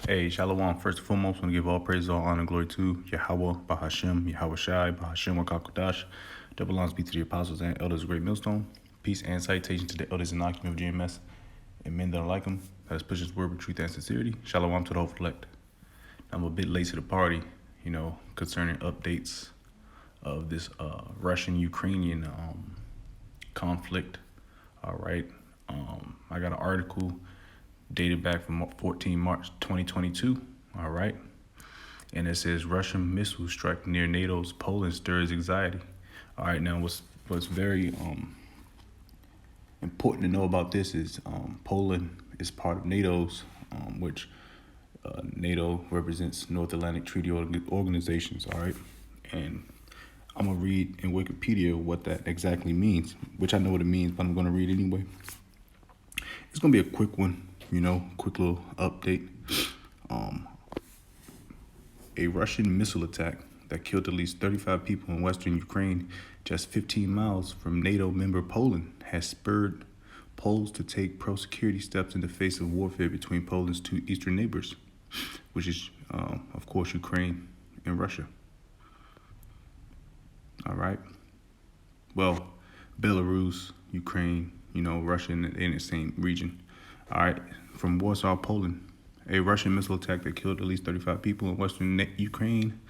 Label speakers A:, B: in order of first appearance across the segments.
A: Hey, Shalom. First and foremost, I want to give all praise, all honor, and glory to Yahweh, Bahashem, Yahweh Shai, Bahashem, Wakakodash. Double honors be to the apostles and elders of Great Millstone. Peace and citation to the elders and occupant of GMS and men that are like them. That has pushed his word with truth and sincerity. Shalom to the whole elect. I'm a bit late to the party, concerning updates of this Russian-Ukrainian conflict. All right. I got an article dated back from 14 March 2022. All right. And it says Russian missile strike near NATO's Poland stirs anxiety. All right. Now, what's very important to know about this is Poland is part of NATO's, which NATO represents North Atlantic Treaty Organizations. All right. And I'm going to read in Wikipedia what that exactly means, which I know what it means, but I'm going to read anyway. It's going to be a quick one, quick little update. A Russian missile attack that killed at least 35 people in western Ukraine, just 15 miles from NATO member Poland, has spurred Poles to take pro-security steps in the face of warfare between Poland's two eastern neighbors, which is, of course, Ukraine and Russia. All right. Well, Belarus, Ukraine, Russia in the same region. All right. From Warsaw, Poland, a Russian missile attack that killed at least 35 people in western Ukraine,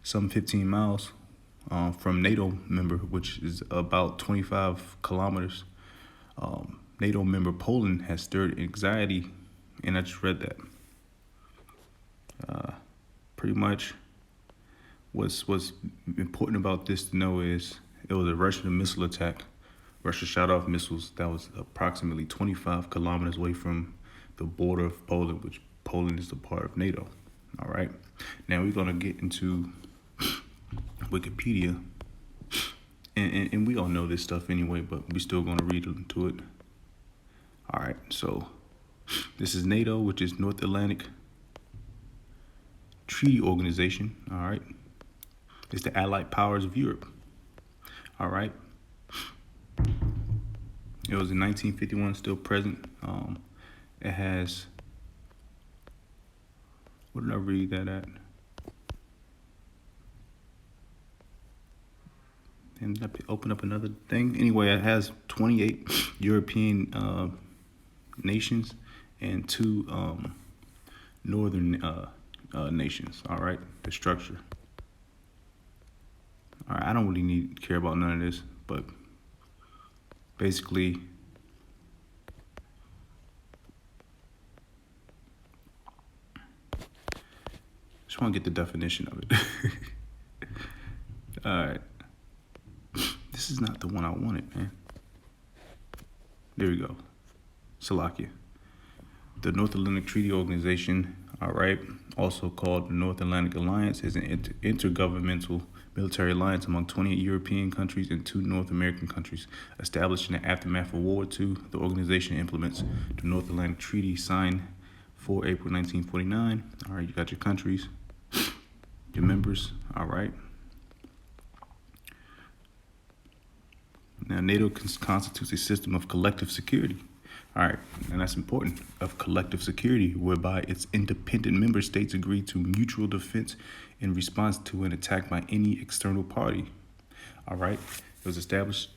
A: some 15 miles from NATO member, which is about 25 kilometers. NATO member Poland has stirred anxiety, and I just read that. Pretty much what's important about this to know is it was a Russian missile attack. Russia shot off missiles that was approximately 25 kilometers away from the border of Poland, which Poland is a part of NATO. All right. Now we're going to get into Wikipedia. And we all know this stuff anyway, but we're still going to read into it. All right. So this is NATO, which is North Atlantic Treaty Organization. All right. It's the Allied powers of Europe. All right. It was in 1951, still present. It has, what did I read that at? And I open up another thing. Anyway, it has 28 European nations and two northern nations. All right, the structure. All right, I don't really care about none of this, but basically, just want to get the definition of it. All right. This is not the one I wanted, man. There we go. Slovakia. The North Atlantic Treaty Organization, all right, also called the North Atlantic Alliance, is an intergovernmental military alliance among 28 European countries and 2 North American countries. Established in the aftermath of World War II, the organization implements the North Atlantic Treaty signed 4 April 1949. All right, you got your countries, your members, all right. Now, NATO constitutes a system of collective security. All right, and that's important, of collective security, whereby its independent member states agree to mutual defense in response to an attack by any external party. All right, it was established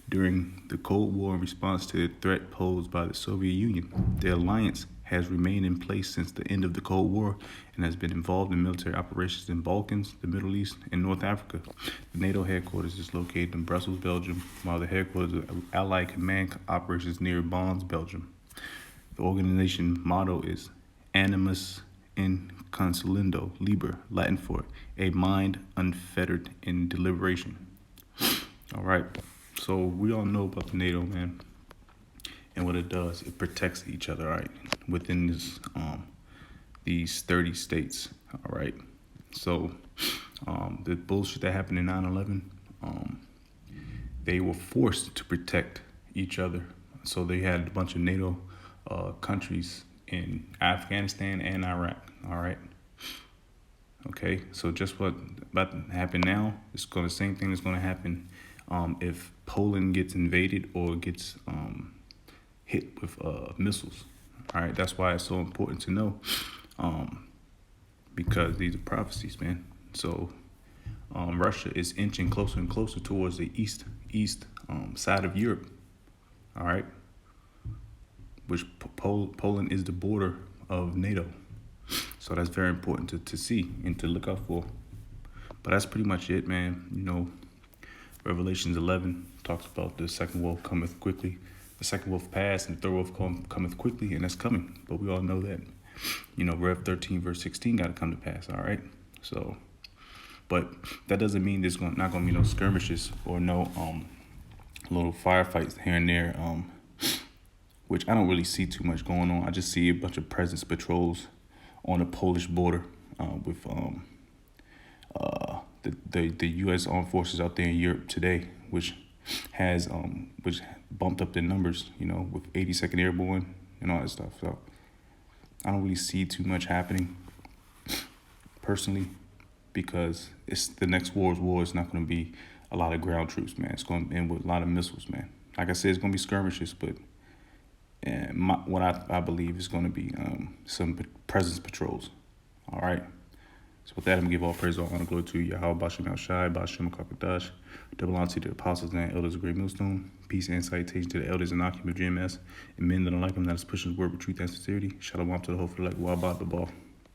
A: during the Cold War in response to the threat posed by the Soviet Union. The alliance has remained in place since the end of the Cold War and has been involved in military operations in Balkans, the Middle East, and North Africa. The NATO headquarters is located in Brussels, Belgium, while the headquarters of Allied Command operations near Bonn, Belgium. The organization motto is Animus Inconsolendo Liber, Latin for a mind unfettered in deliberation. All right, so we all know about the NATO, man. And what it does, it protects each other, right, within this these 30 states, all right? So the bullshit that happened in 9/11, they were forced to protect each other. So they had a bunch of NATO countries in Afghanistan and Iraq, all right? Okay, so just what about to happen now, the same thing is going to happen if Poland gets invaded or gets hit with missiles. All right, that's why it's so important to know because these are prophecies, man. So Russia is inching closer and closer towards the east side of Europe. All right, which Poland is the border of NATO. So that's very important to see and to look out for. But that's pretty much it, man. You know, Revelations 11 talks about the second wolf cometh quickly. The second wolf passed and the third wolf cometh quickly, and that's coming. But we all know that, you know, Rev 13 verse 16 got to come to pass, all right? So, but that doesn't mean there's not going to be no skirmishes or no little firefights here and there, which I don't really see too much going on. I just see a bunch of presence patrols on the Polish border with the U.S. armed forces out there in Europe today, which has which bumped up their numbers, you know, with 82nd Airborne and all that stuff. So I don't really see too much happening personally, because it's the next war is not going to be a lot of ground troops, man. It's going to end with a lot of missiles, man. Like I said, it's going to be skirmishes, but what I believe is going to be some presence patrols. All right. So with that, I'm going to give all praise, all honor, glory to Yahweh, Bashem Shai, Bashem Kakadash, double honor to the apostles and elders of Great Millstone, peace and salutation to the elders and Akim of GMS, and men that are like them that is pushing the word with truth and sincerity. Shalom to the whole for like Wabbat the ball.